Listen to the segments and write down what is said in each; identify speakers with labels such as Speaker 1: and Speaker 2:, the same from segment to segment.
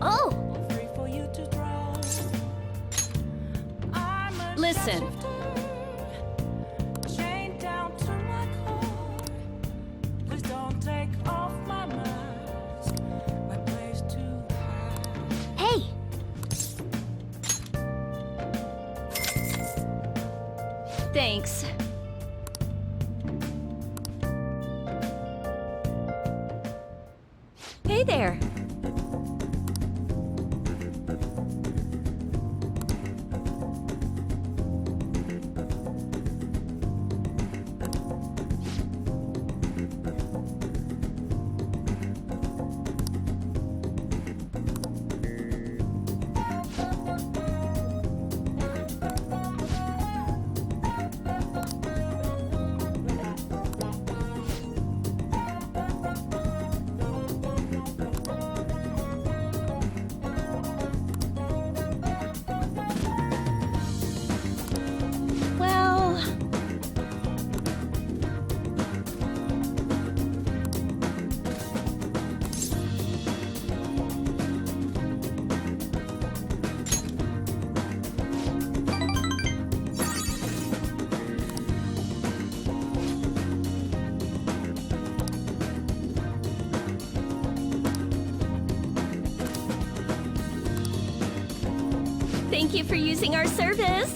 Speaker 1: Oh! Listen. Hey! Thanks. Hey there. Well... Thank you for using our service.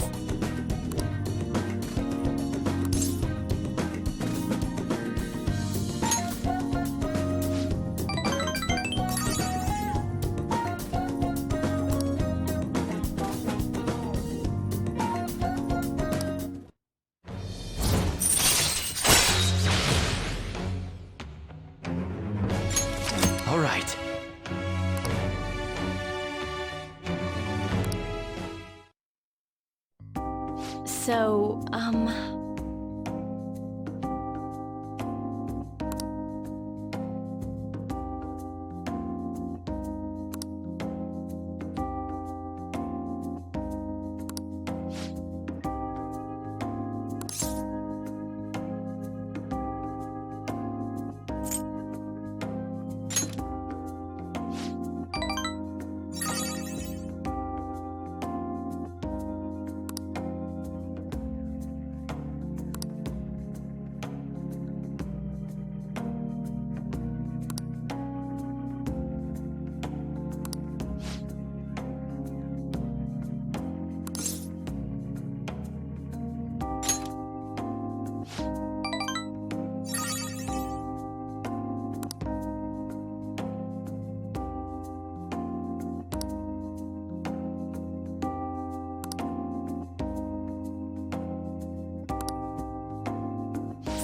Speaker 2: All right.
Speaker 1: So,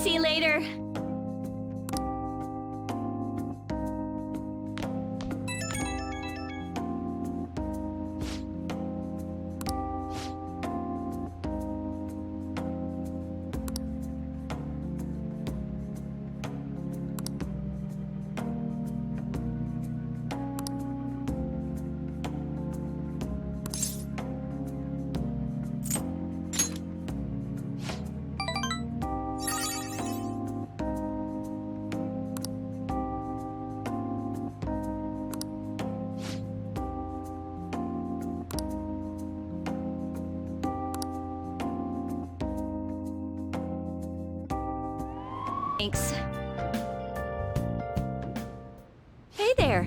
Speaker 1: see you later. Thanks. Hey there.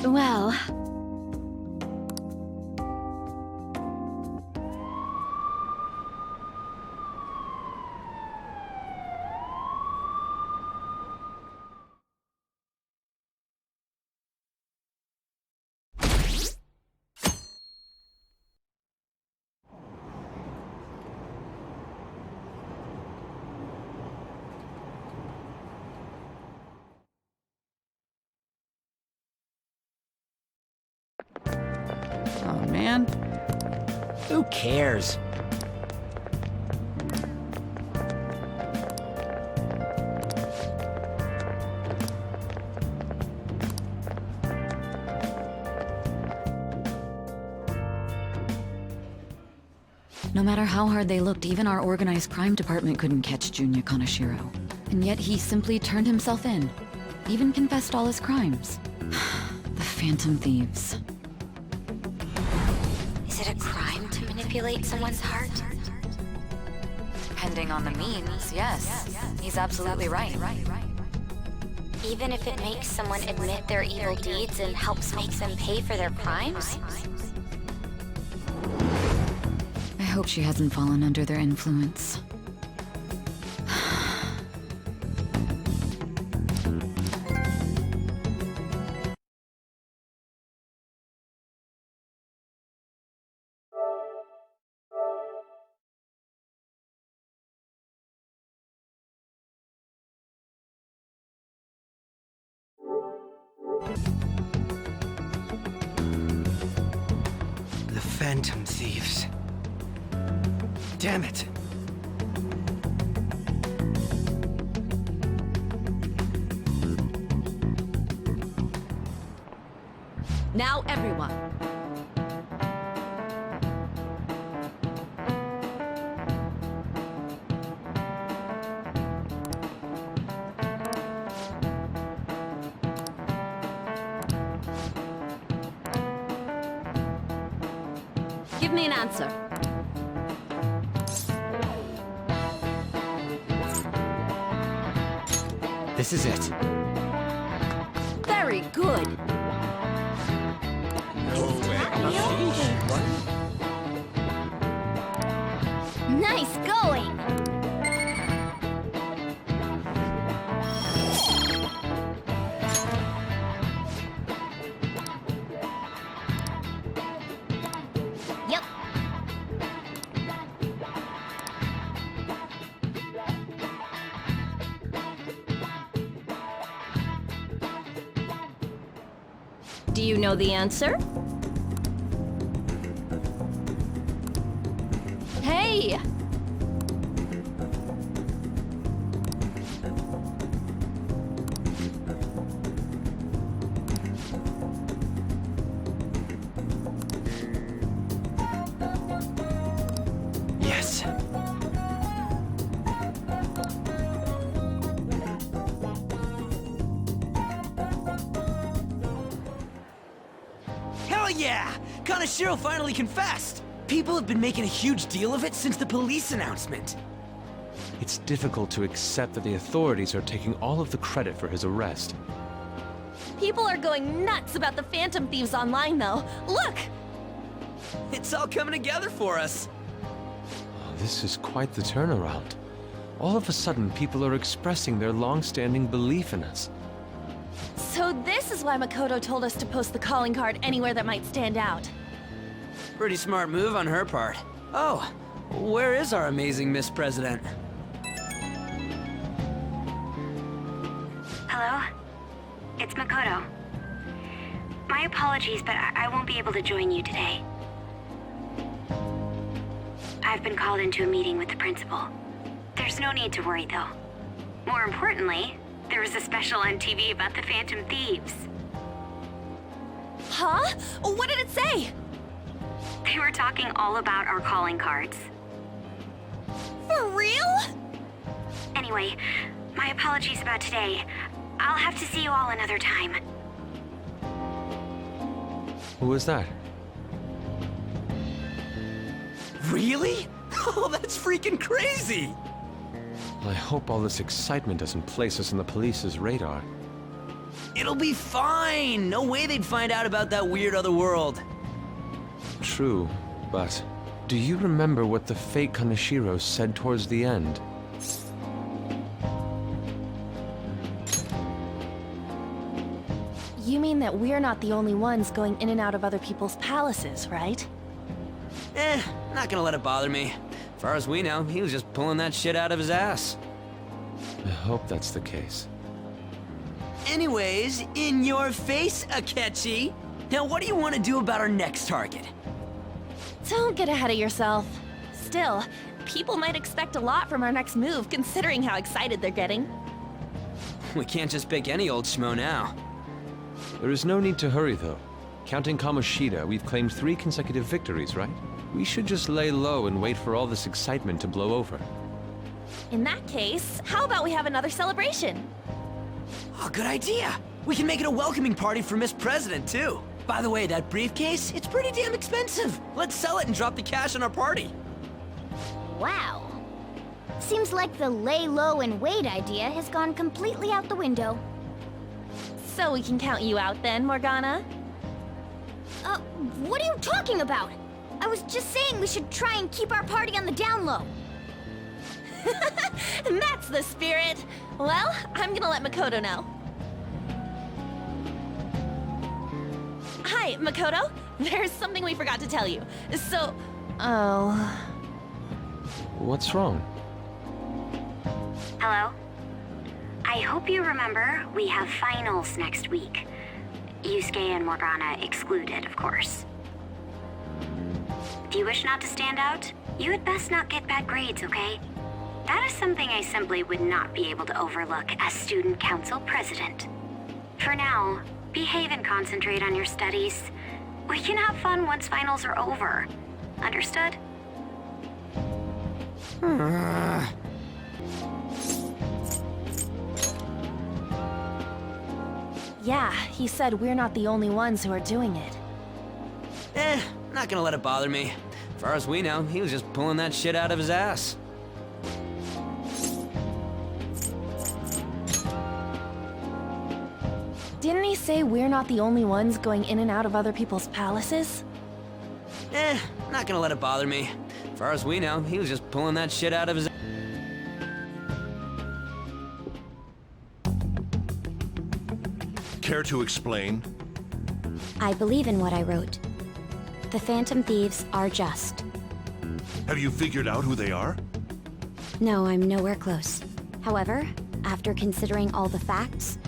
Speaker 1: Well...
Speaker 2: Oh, man. Who cares?
Speaker 3: No matter how hard they looked, even our organized crime department couldn't catch Junya Kaneshiro. And yet he simply turned himself in. Even confessed all his crimes. The Phantom Thieves.
Speaker 4: Is it a crime to manipulate someone's heart?
Speaker 3: Depending on the means, yes. He's absolutely right.
Speaker 4: Even if it makes someone admit their evil deeds and helps make them pay for their crimes?
Speaker 3: I hope she hasn't fallen under their influence.
Speaker 2: The Phantom Thieves. Damn it.
Speaker 1: Now everyone. Give me an answer.
Speaker 2: This is it.
Speaker 1: Very good.
Speaker 4: Nice going! Yep.
Speaker 1: Do you know the answer? Hey!
Speaker 2: Yes. Hell yeah! Kaneshiro finally confessed! People have been making a huge deal of it since the police announcement.
Speaker 5: It's difficult to accept that the authorities are taking all of the credit for his arrest.
Speaker 1: People are going nuts about the Phantom Thieves online, though. Look!
Speaker 2: It's all coming together for us.
Speaker 5: Oh, this is quite the turnaround. All of a sudden, people are expressing their long-standing belief in us.
Speaker 1: So this is why Makoto told us to post the calling card anywhere that might stand out.
Speaker 2: Pretty smart move on her part. Oh, where is our amazing Miss President?
Speaker 4: Hello? It's Makoto. My apologies, but I won't be able to join you today. I've been called into a meeting with the principal. There's no need to worry, though. More importantly, there was a special on TV about the Phantom Thieves.
Speaker 1: Huh? What did it say?
Speaker 4: They were talking all about our calling cards.
Speaker 1: For real?
Speaker 4: Anyway, my apologies about today. I'll have to see you all another time.
Speaker 5: Who is that?
Speaker 2: Really? Oh, that's freaking crazy!
Speaker 5: Well, I hope all this excitement doesn't place us on the police's radar.
Speaker 2: It'll be fine! No way they'd find out about that weird other world.
Speaker 5: True, but do you remember what the fake Kaneshiro said towards the end?
Speaker 1: You mean that we're not the only ones going in and out of other people's palaces, right?
Speaker 2: Not gonna let it bother me. As far as we know, he was just pulling that shit out of his ass.
Speaker 5: I hope that's the case.
Speaker 2: Anyways, in your face, Akechi! Now what do you want to do about our next target?
Speaker 1: Don't get ahead of yourself. Still, people might expect a lot from our next move, considering how excited they're getting.
Speaker 2: We can't just pick any old schmo now.
Speaker 5: There is no need to hurry, though. Counting Kamoshida, we've claimed 3 consecutive victories, right? We should just lay low and wait for all this excitement to blow over.
Speaker 1: In that case, how about we have another celebration?
Speaker 2: Oh, good idea! We can make it a welcoming party for Miss President, too. By the way, that briefcase, it's pretty damn expensive. Let's sell it and drop the cash on our party.
Speaker 6: Wow. Seems like the lay low and wait idea has gone completely out the window.
Speaker 1: So we can count you out then, Morgana?
Speaker 6: What are you talking about? I was just saying we should try and keep our party on the down low.
Speaker 1: That's the spirit! Well, I'm gonna let Makoto know. Hi, Makoto. There's something we forgot to tell you. So... Oh...
Speaker 5: What's wrong?
Speaker 4: Hello? I hope you remember we have finals next week. Yusuke and Morgana excluded, of course. Do you wish not to stand out? You had best not get bad grades, okay? That is something I simply would not be able to overlook as student council president. For now, behave and concentrate on your studies. We can have fun once finals are over. Understood?
Speaker 1: Yeah, he said we're not the only ones who are doing it.
Speaker 2: Not gonna let it bother me. As far as we know, he was just pulling that shit out of his ass.
Speaker 1: Didn't he say we're not the only ones going in and out of other people's palaces?
Speaker 2: Not gonna let it bother me. As far as we know, he was just pulling that shit out of his...
Speaker 7: Care to explain?
Speaker 6: I believe in what I wrote. The Phantom Thieves are just.
Speaker 7: Have you figured out who they are?
Speaker 6: No, I'm nowhere close. However, after considering all the facts,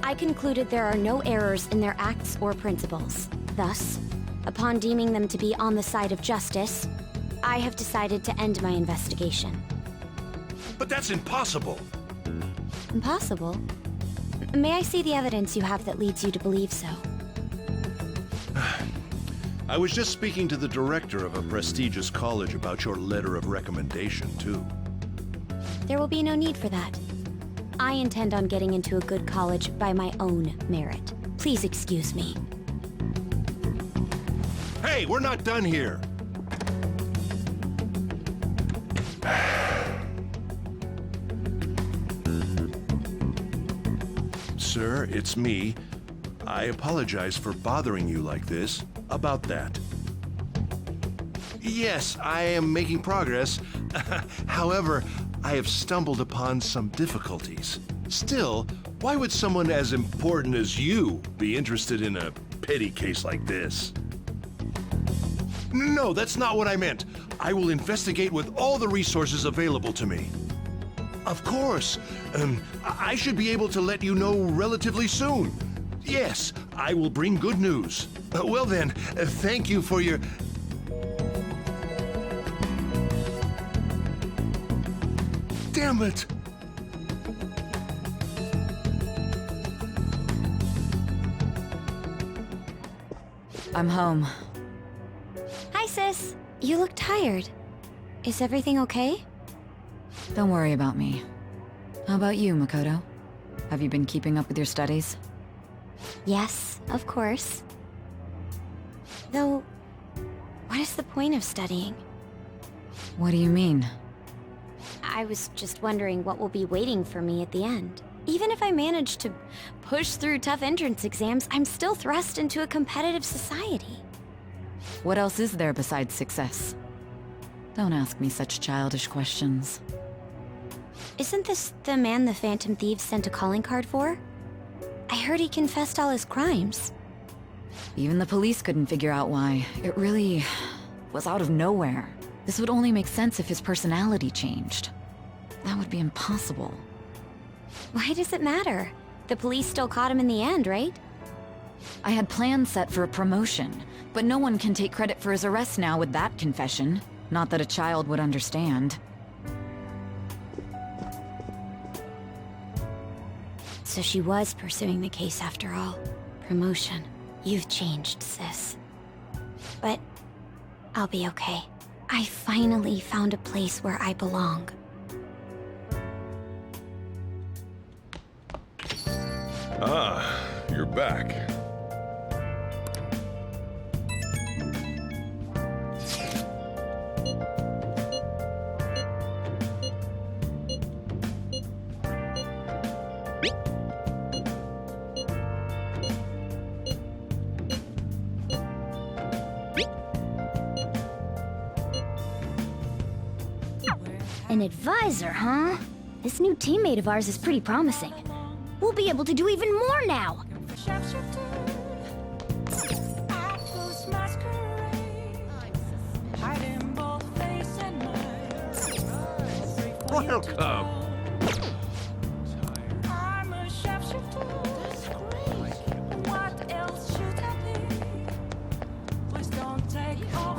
Speaker 6: I concluded there are no errors in their acts or principles. Thus, upon deeming them to be on the side of justice, I have decided to end my investigation.
Speaker 7: But that's impossible!
Speaker 6: Impossible? May I see the evidence you have that leads you to believe so?
Speaker 7: I was just speaking to the director of a prestigious college about your letter of recommendation, too.
Speaker 6: There will be no need for that. I intend on getting into a good college by my own merit. Please excuse me.
Speaker 7: Hey, we're not done here! Sir, it's me. I apologize for bothering you like this. About that. Yes, I am making progress. However, I have stumbled upon some difficulties. Still, why would someone as important as you be interested in a petty case like this? No, that's not what I meant. I will investigate with all the resources available to me. Of course. I should be able to let you know relatively soon. Yes, I will bring good news. Well then, thank you for your... Damn it!
Speaker 3: I'm home.
Speaker 6: Hi, sis. You look tired. Is everything okay?
Speaker 3: Don't worry about me. How about you, Makoto? Have you been keeping up with your studies?
Speaker 6: Yes, of course. Though, what is the point of studying?
Speaker 3: What do you mean?
Speaker 6: I was just wondering what will be waiting for me at the end. Even if I manage to push through tough entrance exams, I'm still thrust into a competitive society.
Speaker 3: What else is there besides success? Don't ask me such childish questions.
Speaker 6: Isn't this the man the Phantom Thieves sent a calling card for? I heard he confessed all his crimes.
Speaker 3: Even the police couldn't figure out why. It really was out of nowhere. This would only make sense if his personality changed. That would be impossible.
Speaker 6: Why does it matter? The police still caught him in the end, right?
Speaker 3: I had plans set for a promotion, but no one can take credit for his arrest now with that confession. Not that a child would understand.
Speaker 6: So she was pursuing the case after all. Promotion. You've changed, sis. But I'll be okay. I finally found a place where I belong.
Speaker 8: Ah, you're back.
Speaker 6: An advisor, huh? This new teammate of ours is pretty promising. We'll be able to do even more now!
Speaker 8: Welcome.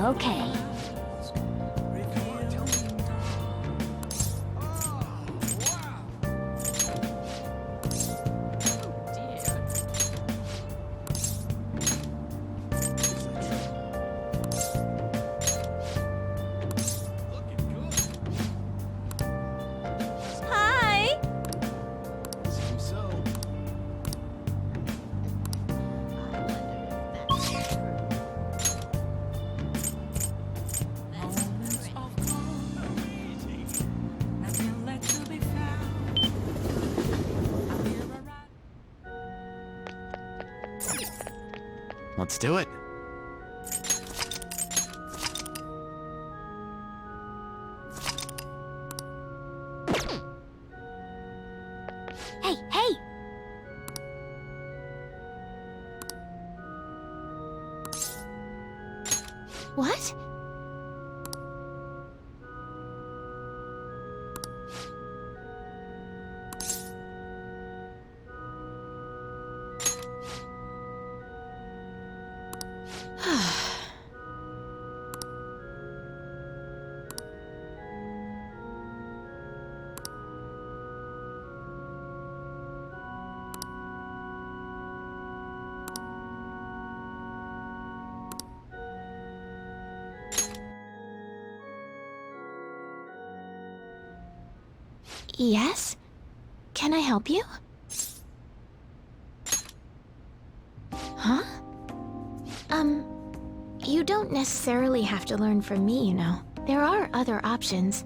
Speaker 6: Okay. Hi!
Speaker 2: Let's do it.
Speaker 6: Hey, hey! What? Yes? Can I help you? Huh? You don't necessarily have to learn from me, you know. There are other options,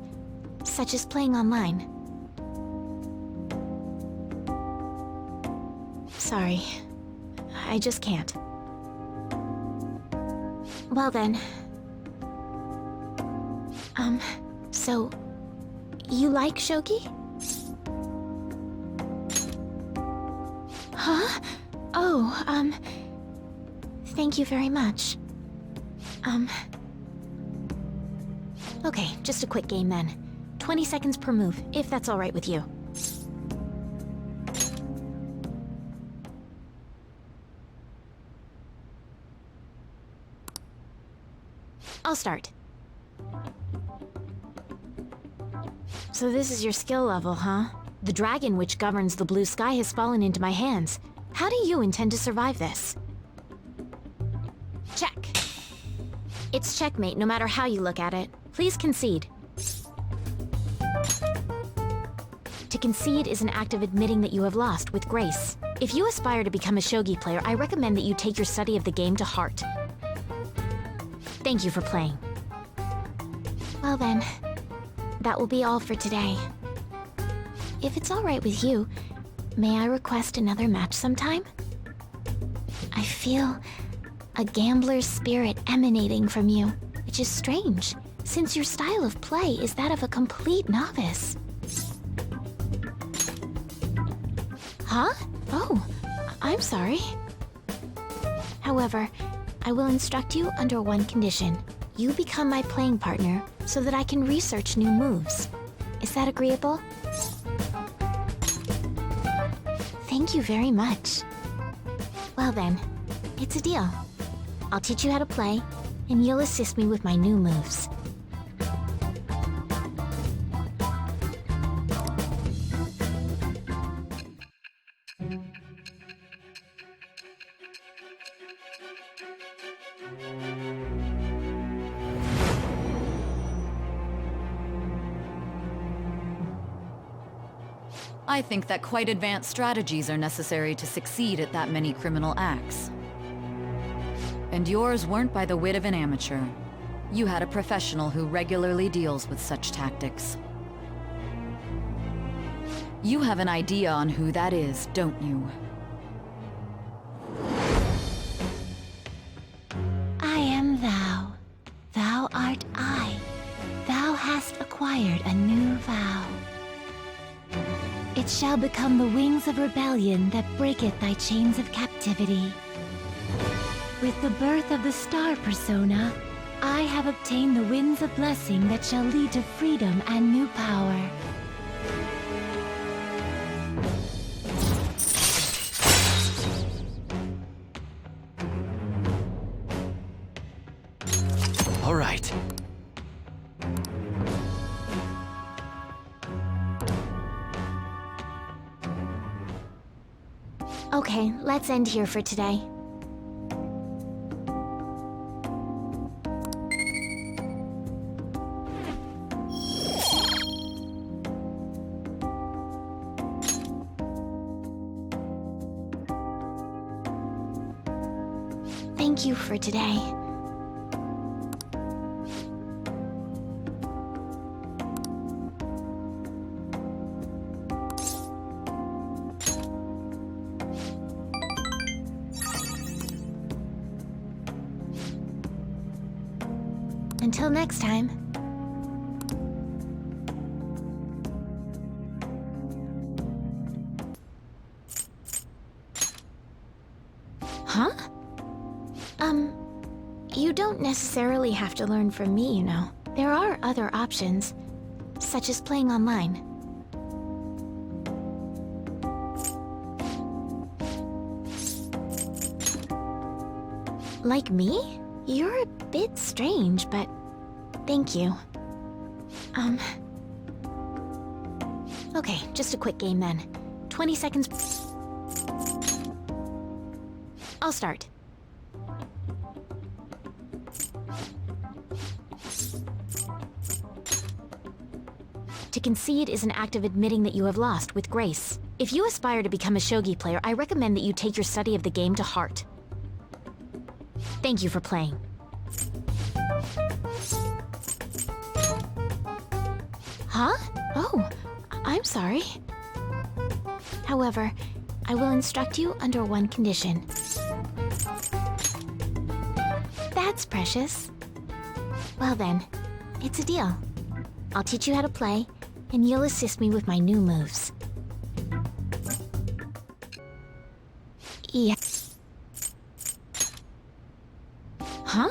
Speaker 6: such as playing online. Sorry. I just can't. Well then. So... you like shogi? Huh? Oh, thank you very much. Okay, just a quick game then. 20 seconds per move, if that's all right with you. I'll start. So this is your skill level, huh? The dragon which governs the blue sky has fallen into my hands. How do you intend to survive this? Check. It's checkmate no matter how you look at it. Please concede. To concede is an act of admitting that you have lost with grace. If you aspire to become a shogi player, I recommend that you take your study of the game to heart. Thank you for playing. Well then, that will be all for today. If it's all right with you,
Speaker 9: May I request another match sometime? I feel a gambler's spirit emanating from you, which is strange, since your style of play is that of a complete novice. Huh? Oh, I'm sorry. However, I will instruct you under one condition. You become my playing partner so that I can research new moves. Is that agreeable? Thank you very much. Well then, it's a deal. I'll teach you how to play, and you'll assist me with my new moves.
Speaker 3: I think that quite advanced strategies are necessary to succeed at that many criminal acts. And yours weren't by the wit of an amateur. You had a professional who regularly deals with such tactics. You have an idea on who that is, don't you?
Speaker 9: I am thou. Thou art I. Thou hast acquired a new vow. It shall become the wings of rebellion that breaketh thy chains of captivity. With the birth of the star persona, I have obtained the winds of blessing that shall lead to freedom and new power.
Speaker 2: All right.
Speaker 9: Okay, let's end here for today. Thank you for today. Until next time. Huh? You don't necessarily have to learn from me, you know. There are other options, such as playing online. Like me? You're a bit strange, but thank you. Okay, just a quick game then. 20 seconds. I'll start. To concede is an act of admitting that you have lost with grace. If you aspire to become a shogi player, I recommend that you take your study of the game to heart. Thank you for playing. Huh? Oh, I'm sorry. However, I will instruct you under one condition. That's precious. Well then, it's a deal. I'll teach you how to play, and you'll assist me with my new moves. Yeah. Huh?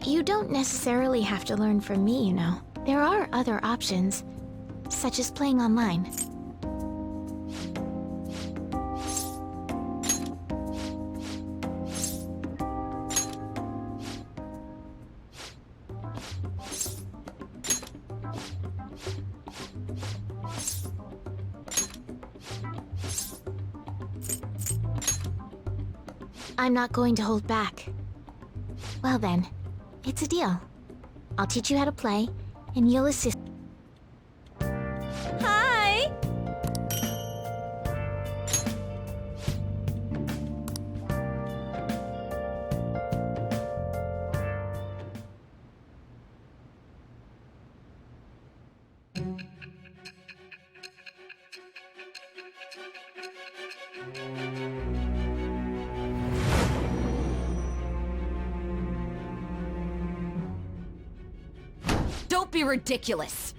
Speaker 9: You don't necessarily have to learn from me, you know. There are other options, such as playing online. I'm not going to hold back. Well then, it's a deal. I'll teach you how to play, and you'll assist.
Speaker 1: Hi!
Speaker 3: Don't be ridiculous!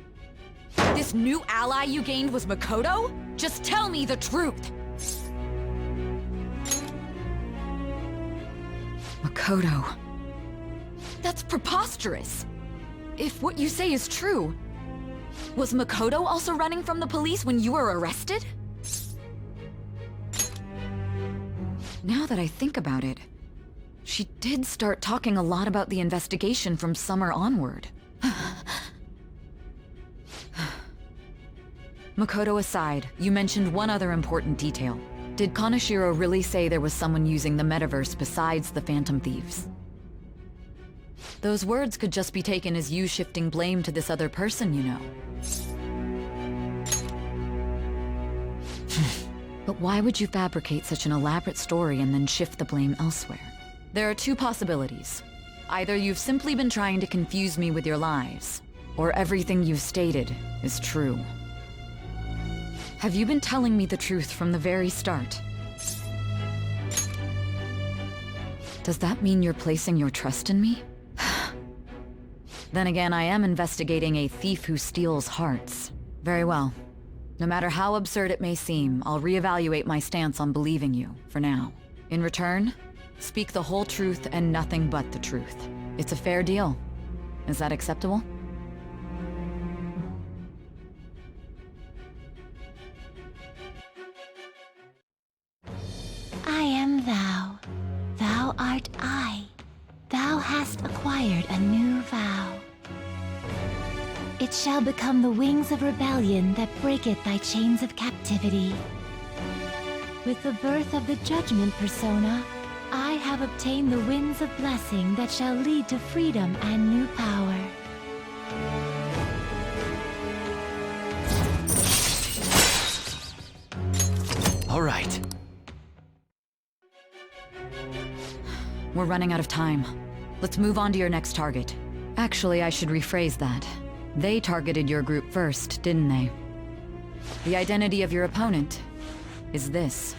Speaker 3: This new ally you gained was Makoto? Just tell me the truth! Makoto... That's preposterous! If what you say is true, was Makoto also running from the police when you were arrested? Now that I think about it, she did start talking a lot about the investigation from summer onward. Makoto aside, you mentioned one other important detail. Did Kaneshiro really say there was someone using the metaverse besides the Phantom Thieves? Those words could just be taken as you shifting blame to this other person, you know. But why would you fabricate such an elaborate story and then shift the blame elsewhere? There are two possibilities. Either you've simply been trying to confuse me with your lies, or everything you've stated is true. Have you been telling me the truth from the very start? Does that mean you're placing your trust in me? Then again, I am investigating a thief who steals hearts. Very well. No matter how absurd it may seem, I'll reevaluate my stance on believing you, for now. In return, speak the whole truth and nothing but the truth. It's a fair deal. Is that acceptable?
Speaker 9: I am thou. Thou art I. Thou hast acquired a new vow. It shall become the wings of rebellion that breaketh thy chains of captivity. With the birth of the judgment persona, I have obtained the winds of blessing that shall lead to freedom and new power.
Speaker 2: All right.
Speaker 3: We're running out of time. Let's move on to your next target. Actually, I should rephrase that. They targeted your group first, didn't they? The identity of your opponent is this.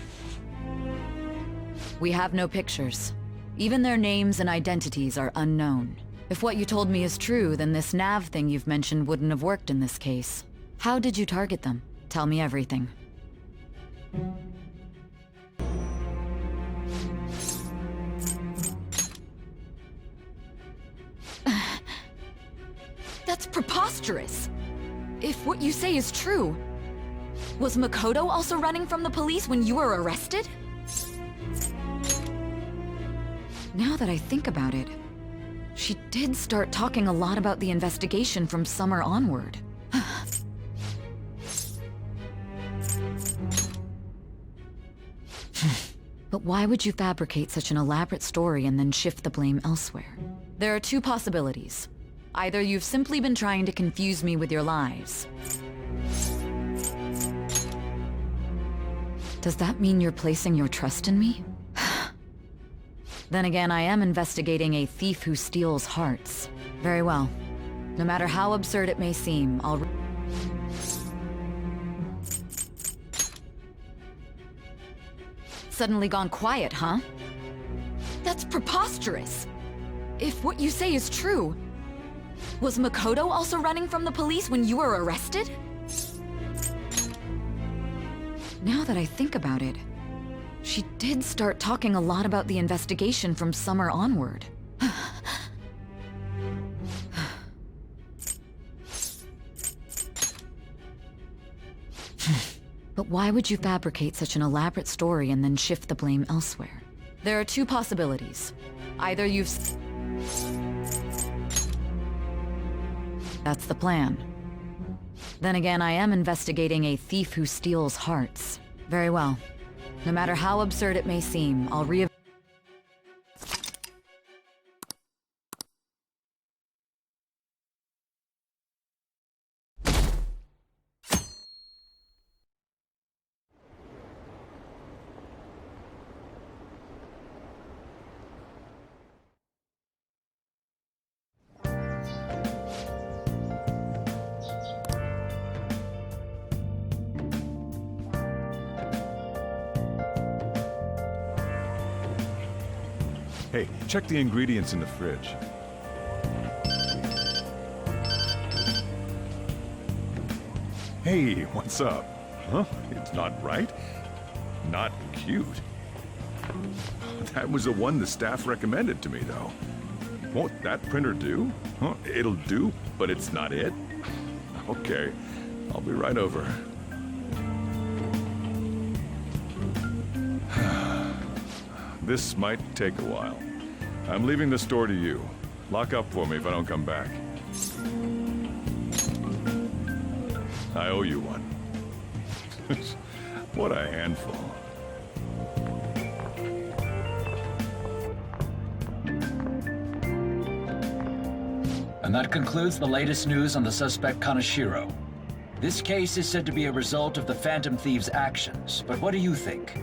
Speaker 3: We have no pictures. Even their names and identities are unknown. If what you told me is true, then this nav thing you've mentioned wouldn't have worked in this case. How did you target them? Tell me everything. That's preposterous! If what you say is true, was Makoto also running from the police when you were arrested? Now that I think about it, she did start talking a lot about the investigation from summer onward. But why would you fabricate such an elaborate story and then shift the blame elsewhere? There are two possibilities. Either you've simply been trying to confuse me with your lies. Does that mean you're placing your trust in me? Then again, I am investigating a thief who steals hearts. Very well. No matter how absurd it may seem, I'll... Suddenly gone quiet, huh? That's preposterous! If what you say is true, was Makoto also running from the police when you were arrested? Now that I think about it, she did start talking a lot about the investigation from summer onward. But why would you fabricate such an elaborate story and then shift the blame elsewhere? There are two possibilities. Either you've... That's the plan. Then again, I am investigating a thief who steals hearts. Very well. No matter how absurd it may seem, I'll
Speaker 8: Hey, check the ingredients in the fridge. Hey, what's up? Huh? It's not right? Not cute. That was the one the staff recommended to me, though. Won't that printer do? Huh? It'll do, but it's not it? Okay, I'll be right over. This might take a while. I'm leaving the store to you. Lock up for me if I don't come back. I owe you one. What a handful.
Speaker 10: And that concludes the latest news on the suspect Kaneshiro. This case is said to be a result of the Phantom Thieves' actions, but what do you think?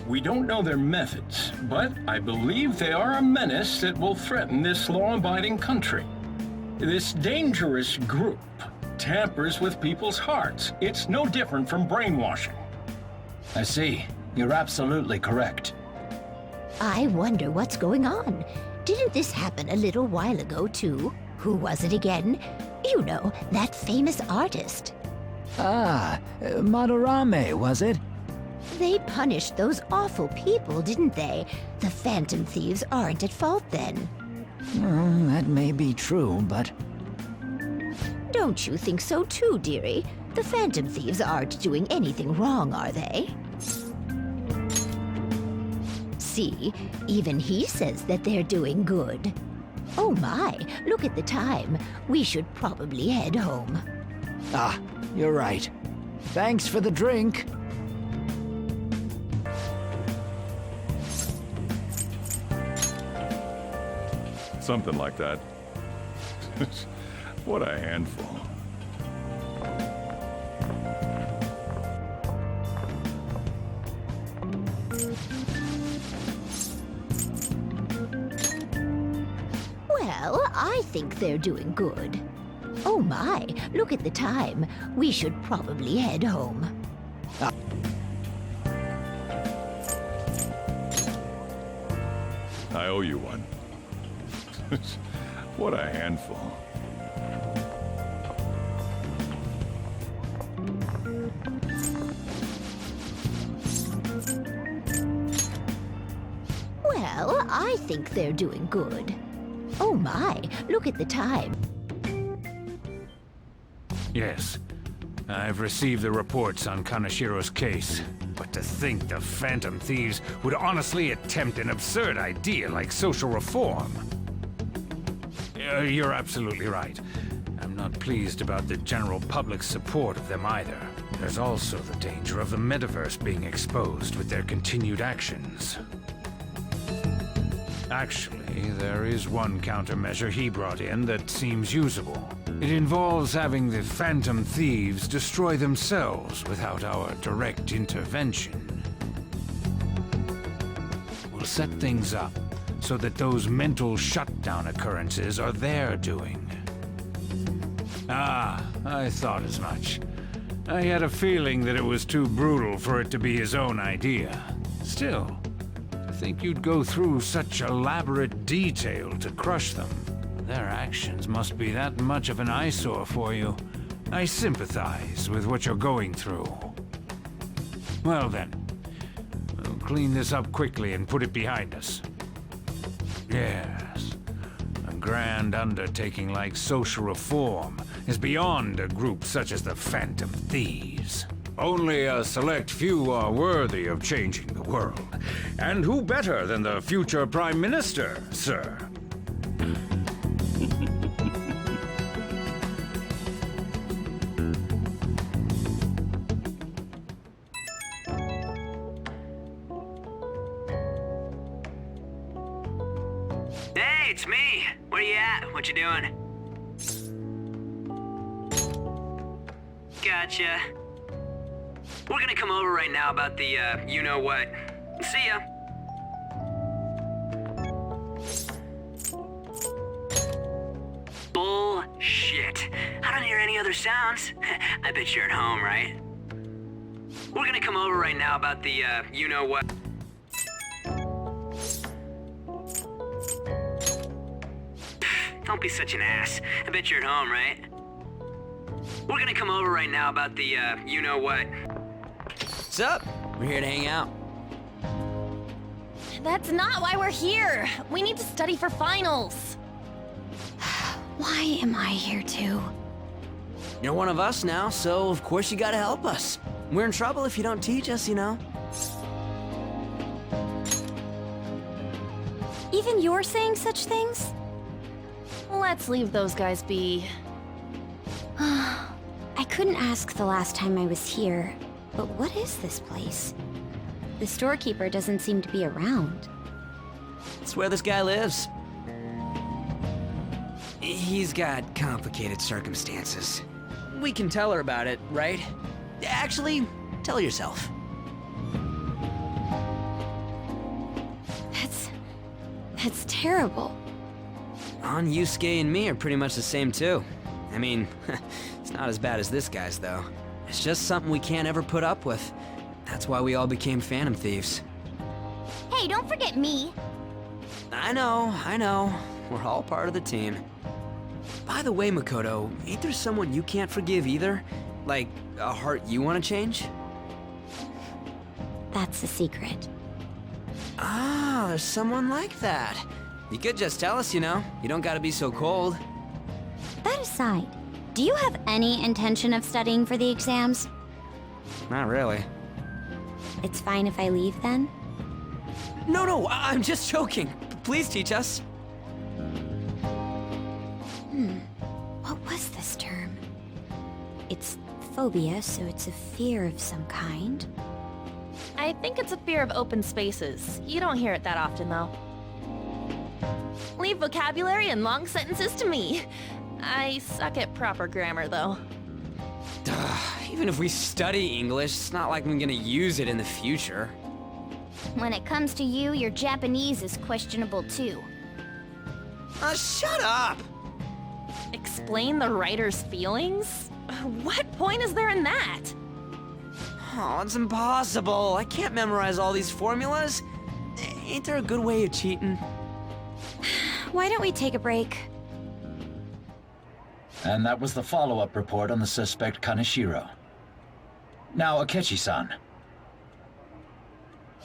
Speaker 11: We don't know their methods, but I believe they are a menace that will threaten this law-abiding country. This dangerous group tampers with people's hearts. It's no different from brainwashing.
Speaker 10: I see. You're absolutely correct.
Speaker 9: I wonder what's going on. Didn't this happen a little while ago, too? Who was it again? You know, that famous artist.
Speaker 2: Madarame, was it?
Speaker 9: They punished those awful people, didn't they? The Phantom Thieves aren't at fault then.
Speaker 2: That may be true, but...
Speaker 9: Don't you think so too, dearie? The Phantom Thieves aren't doing anything wrong, are they? See, even he says that they're doing good. Oh my, look at the time. We should probably head home.
Speaker 2: Ah, you're right. Thanks for the drink.
Speaker 8: Something like that. What a handful.
Speaker 9: Well, I think they're doing good. Oh my, look at the time. We should probably head home.
Speaker 8: I owe you one. What a handful.
Speaker 9: Well, I think they're doing good. Oh my, look at the time.
Speaker 12: Yes. I've received the reports on Kaneshiro's case. But to think the Phantom Thieves would honestly attempt an absurd idea like social reform. You're absolutely right. I'm not pleased about the general public's support of them either. There's also the danger of the metaverse being exposed with their continued actions. Actually, there is one countermeasure he brought in that seems usable. It involves having the Phantom Thieves destroy themselves without our direct intervention. We'll set things up so that those mental shutdown occurrences are their doing. Ah, I thought as much. I had a feeling that it was too brutal for it to be his own idea. Still, to think you'd go through such elaborate detail to crush them. Their actions must be that much of an eyesore for you. I sympathize with what you're going through. Well then, we'll clean this up quickly and put it behind us. Yes, a grand undertaking like social reform is beyond a group such as the Phantom Thieves. Only a select few are worthy of changing the world. And who better than the future Prime Minister, sir?
Speaker 2: Hey, it's me. Where you at? What you doing? Gotcha. We're gonna come over right now about the, you-know-what. See ya. Bullshit. I don't hear any other sounds. I bet you're at home, right? We're gonna come over right now about the, you-know-what. Don't be such an ass. I bet you're at home, right? We're gonna come over right now about the, you-know-what. What's up? We're here to hang out.
Speaker 1: That's not why we're here. We need to study for finals.
Speaker 6: Why am I here too?
Speaker 2: You're one of us now, so of course you gotta help us. We're in trouble if you don't teach us, you know.
Speaker 6: Even you're saying such things?
Speaker 1: Let's leave those guys be.
Speaker 6: I couldn't ask the last time I was here, but what is this place? The storekeeper doesn't seem to be around.
Speaker 2: It's where this guy lives. He's got complicated circumstances. We can tell her about it, right? Actually, tell her yourself.
Speaker 6: That's terrible.
Speaker 2: On Yusuke and me are pretty much the same too. I mean, it's not as bad as this guy's though. It's just something we can't ever put up with. That's why we all became Phantom Thieves.
Speaker 9: Hey, don't forget me.
Speaker 2: I know. We're all part of the team. By the way, Makoto, ain't there someone you can't forgive either? Like, a heart you want to change?
Speaker 6: That's a secret.
Speaker 2: Ah, there's someone like that. You could just tell us, you know. You don't gotta be so cold.
Speaker 6: That aside, do you have any intention of studying for the exams?
Speaker 2: Not really.
Speaker 6: It's fine if I leave then?
Speaker 2: No, I'm just joking. Please teach us.
Speaker 6: What was this term? It's phobia, so it's a fear of some kind.
Speaker 1: I think it's a fear of open spaces. You don't hear it that often, though. Leave vocabulary and long sentences to me. I suck at proper grammar, though.
Speaker 2: Even if we study English, it's not like I'm gonna use it in the future.
Speaker 9: When it comes to you, your Japanese is questionable too.
Speaker 2: Shut up!
Speaker 1: Explain the writer's feelings? What point is there in that?
Speaker 2: Oh, it's impossible. I can't memorize all these formulas. Ain't there a good way of cheating?
Speaker 6: Why don't we take a break?
Speaker 10: And that was the follow-up report on the suspect Kaneshiro. Now, Akechi-san.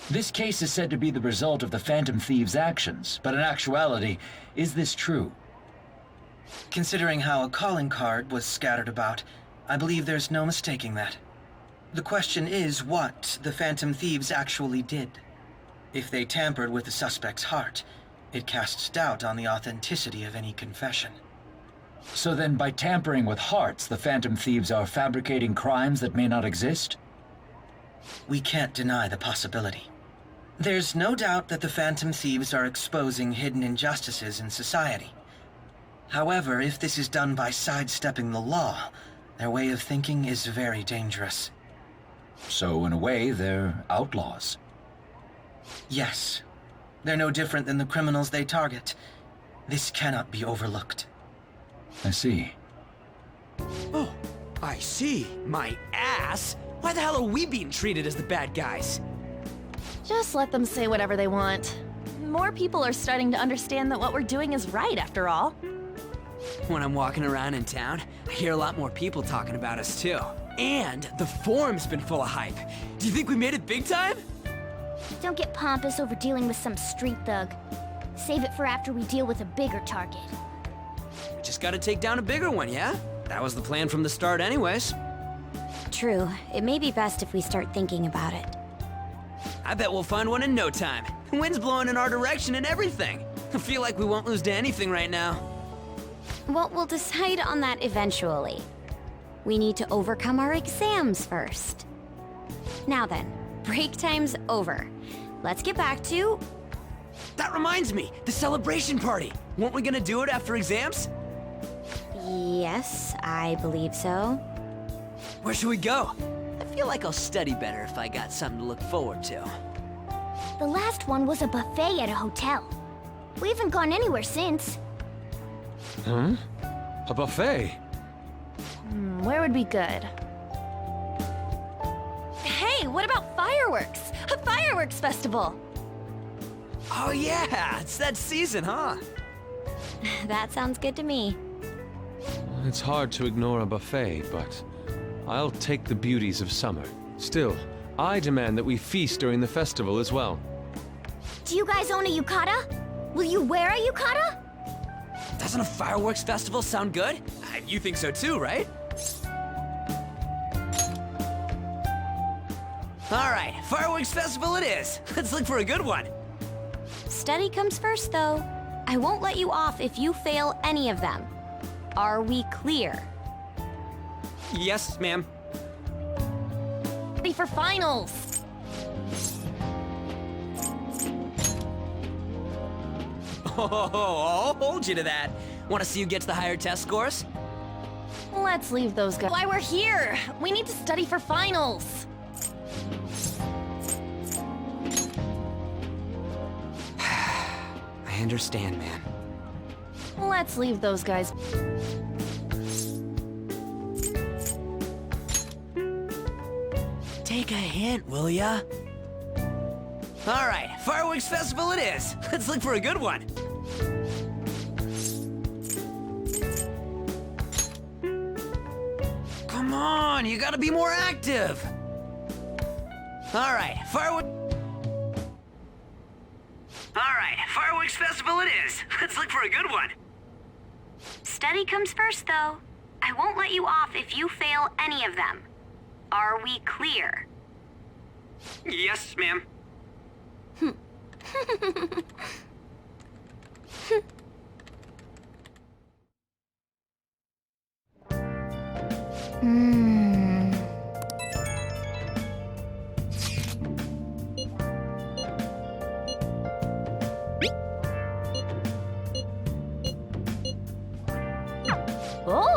Speaker 10: This case is said to be the result of the Phantom Thieves' actions, but in actuality, is this true?
Speaker 13: Considering how a calling card was scattered about, I believe there's no mistaking that. The question is what the Phantom Thieves actually did. If they tampered with the suspect's heart, it casts doubt on the authenticity of any confession.
Speaker 10: So then, by tampering with hearts, the Phantom Thieves are fabricating crimes that may not exist?
Speaker 13: We can't deny the possibility. There's no doubt that the Phantom Thieves are exposing hidden injustices in society. However, if this is done by sidestepping the law, their way of thinking is very dangerous.
Speaker 10: So, in a way, they're outlaws.
Speaker 13: Yes. They're no different than the criminals they target. This cannot be overlooked.
Speaker 10: I see.
Speaker 2: Oh, I see. My ass. Why the hell are we being treated as the bad guys?
Speaker 1: Just let them say whatever they want. More people are starting to understand that what we're doing is right, after all.
Speaker 2: When I'm walking around in town, I hear a lot more people talking about us too. And the forum's been full of hype. Do you think we made it big time?
Speaker 9: Don't get pompous over dealing with some street thug. Save it for after we deal with a bigger target.
Speaker 2: We just gotta take down a bigger one, yeah? That was the plan from the start anyways.
Speaker 6: True. It may be best if we start thinking about it.
Speaker 2: I bet we'll find one in no time. The wind's blowing in our direction and everything. I feel like we won't lose to anything right now.
Speaker 6: Well, we'll decide on that eventually. We need to overcome our exams first. Now then, break time's over. Let's get back to...
Speaker 2: That reminds me, the celebration party. Weren't we gonna do it after exams?
Speaker 6: Yes, I believe so.
Speaker 2: Where should we go? I feel like I'll study better if I got something to look forward to.
Speaker 9: The last one was a buffet at a hotel. We haven't gone anywhere since.
Speaker 5: A buffet?
Speaker 1: Where would be good? Hey, what about fireworks? A fireworks festival!
Speaker 2: Oh yeah, it's that season, huh?
Speaker 6: That sounds good to me.
Speaker 5: It's hard to ignore a buffet, but I'll take the beauties of summer. Still, I demand that we feast during the festival as well.
Speaker 6: Do you guys own a yukata? Will you wear a yukata?
Speaker 2: Doesn't a fireworks festival sound good? You think so too, right? All right, fireworks festival it is. Let's look for a good one.
Speaker 6: Study comes first, though. I won't let you off if you fail any of them. Are we clear?
Speaker 2: Yes, ma'am.
Speaker 1: Ready for finals.
Speaker 2: Oh, I'll hold you to that. Want to see who gets the higher test scores?
Speaker 1: Let's leave those guys. Why we're here? We need to study for finals.
Speaker 2: I understand, man.
Speaker 1: Let's leave those guys.
Speaker 2: Take a hint, will ya? All right, fireworks festival it is. Let's look for a good one. Come on, you gotta be more active. All right, fireworks festival it is. Let's look for a good one.
Speaker 4: Study comes first, though. I won't let you off if you fail any of them. Are we clear?
Speaker 2: Yes, ma'am.
Speaker 1: Oh!